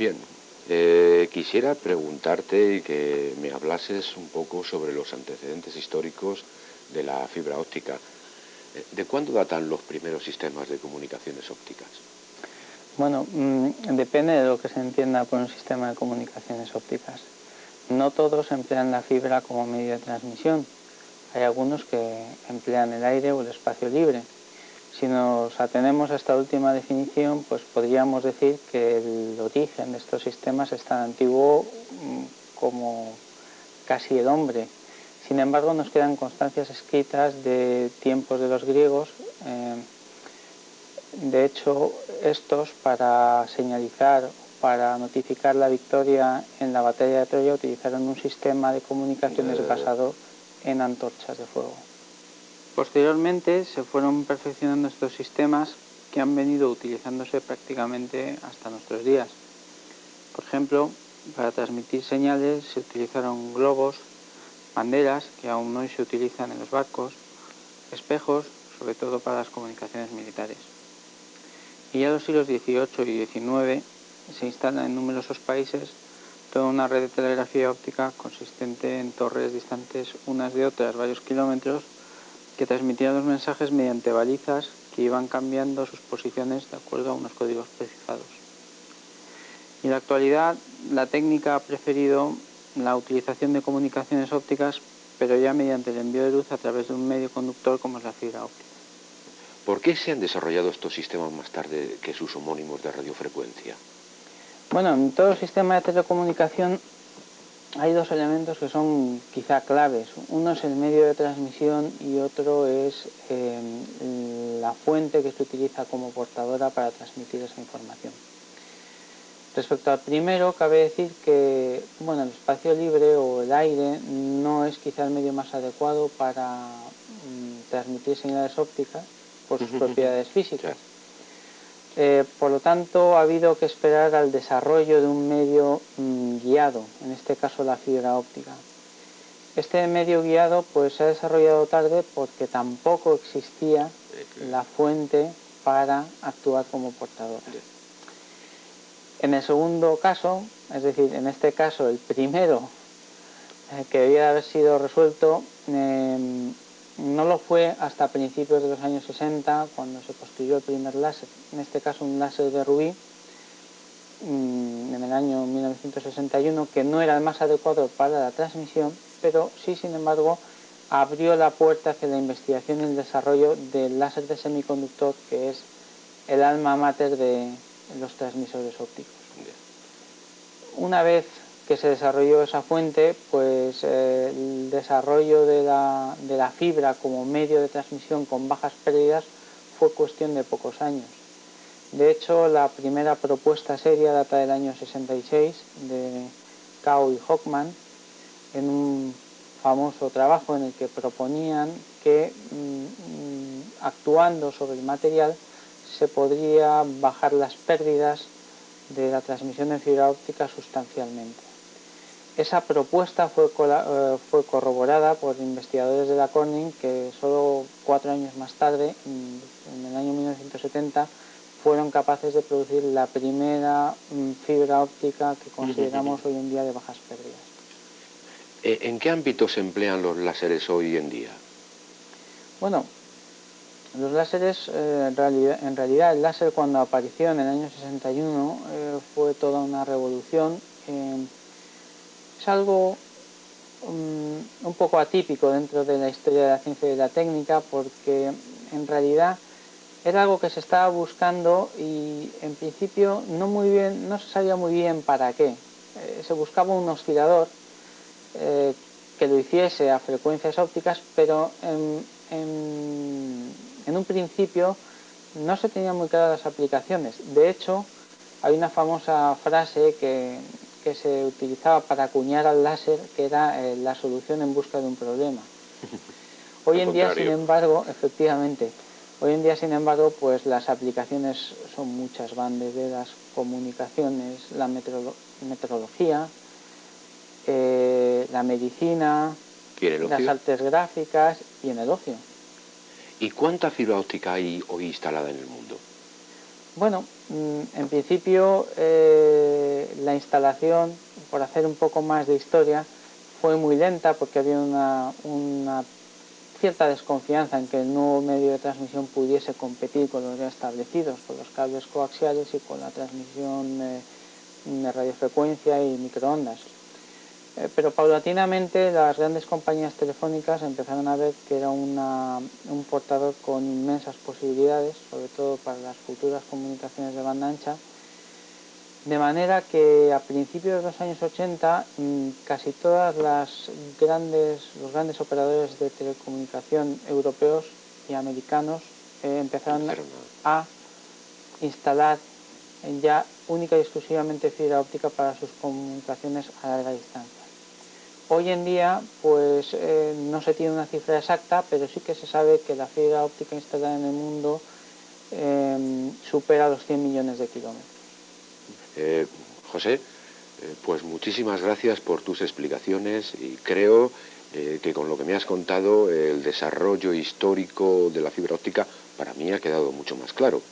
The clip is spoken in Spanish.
Bien, quisiera preguntarte y que me hablases un poco sobre los antecedentes históricos de la fibra óptica. ¿De cuándo datan los primeros sistemas de comunicaciones ópticas? Bueno, depende de lo que se entienda por un sistema de comunicaciones ópticas. No todos emplean la fibra como medio de transmisión. Hay algunos que emplean el aire o el espacio libre. Si nos atenemos a esta última definición, pues podríamos decir que el origen de estos sistemas es tan antiguo como casi el hombre. Sin embargo, nos quedan constancias escritas de tiempos de los griegos. De hecho, estos, para señalizar, para notificar la victoria en la batalla de Troya, utilizaron un sistema de comunicaciones basado en antorchas de fuego. Posteriormente se fueron perfeccionando estos sistemas que han venido utilizándose prácticamente hasta nuestros días. Por ejemplo, para transmitir señales se utilizaron globos, banderas, que aún hoy se utilizan en los barcos, espejos, sobre todo para las comunicaciones militares. Y ya en los siglos XVIII y XIX se instala en numerosos países toda una red de telegrafía óptica consistente en torres distantes unas de otras varios kilómetros que transmitían los mensajes mediante balizas que iban cambiando sus posiciones de acuerdo a unos códigos precisados. Y en la actualidad la técnica ha preferido la utilización de comunicaciones ópticas, pero ya mediante el envío de luz a través de un medio conductor como es la fibra óptica. ¿Por qué se han desarrollado estos sistemas más tarde que sus homónimos de radiofrecuencia? Bueno, en todo sistema de telecomunicación hay dos elementos que son quizá claves. Uno es el medio de transmisión y otro es la fuente que se utiliza como portadora para transmitir esa información. Respecto al primero, cabe decir que el espacio libre o el aire no es quizá el medio más adecuado para transmitir señales ópticas por sus propiedades físicas. Por lo tanto, ha habido que esperar al desarrollo de un medio guiado, en este caso la fibra óptica. Este medio guiado pues se ha desarrollado tarde porque tampoco existía la fuente para actuar como portadora. En el segundo caso, es decir, en este caso el primero que debía haber sido resuelto, no lo fue hasta principios de los años 60, cuando se construyó el primer láser, en este caso un láser de rubí, en el año 1961, que no era el más adecuado para la transmisión, pero sí, sin embargo, abrió la puerta hacia la investigación y el desarrollo del láser de semiconductor, que es el alma mater de los transmisores ópticos. Una vez que se desarrolló esa fuente, pues el desarrollo de la fibra como medio de transmisión con bajas pérdidas fue cuestión de pocos años. De hecho, la primera propuesta seria data del año 66 de Kao y Hockman, en un famoso trabajo en el que proponían que actuando sobre el material se podría bajar las pérdidas de la transmisión en fibra óptica sustancialmente. Esa propuesta fue corroborada por investigadores de la Corning que solo 4 años más tarde, en el año 1970, fueron capaces de producir la primera fibra óptica que consideramos hoy en día de bajas pérdidas. ¿En qué ámbitos se emplean los láseres hoy en día? Bueno, los láseres, en realidad el láser cuando apareció en el año 61 fue toda una revolución. Es algo un poco atípico dentro de la historia de la ciencia y de la técnica, porque en realidad era algo que se estaba buscando y en principio no se sabía muy bien para qué. Se buscaba un oscilador que lo hiciese a frecuencias ópticas, pero en un principio no se tenían muy claras las aplicaciones. De hecho, hay una famosa frase que se utilizaba para acuñar al láser, que era la solución en busca de un problema. Hoy en día, sin embargo, efectivamente, pues las aplicaciones son muchas, van desde las comunicaciones, la meteorología, la medicina, las artes gráficas y en el ocio. ¿Y cuánta fibra óptica hay hoy instalada en el mundo? Bueno, en principio la instalación, por hacer un poco más de historia, fue muy lenta porque había una cierta desconfianza en que el nuevo medio de transmisión pudiese competir con los ya establecidos, con los cables coaxiales y con la transmisión de radiofrecuencia y microondas. Pero paulatinamente las grandes compañías telefónicas empezaron a ver que era un portador con inmensas posibilidades, sobre todo para las futuras comunicaciones de banda ancha, de manera que a principios de los años 80 casi todos los grandes operadores de telecomunicación europeos y americanos empezaron a instalar ya única y exclusivamente fibra óptica para sus comunicaciones a larga distancia. Hoy en día pues no se tiene una cifra exacta, pero sí que se sabe que la fibra óptica instalada en el mundo supera los 100 millones de kilómetros. José, pues muchísimas gracias por tus explicaciones y creo que con lo que me has contado el desarrollo histórico de la fibra óptica para mí ha quedado mucho más claro.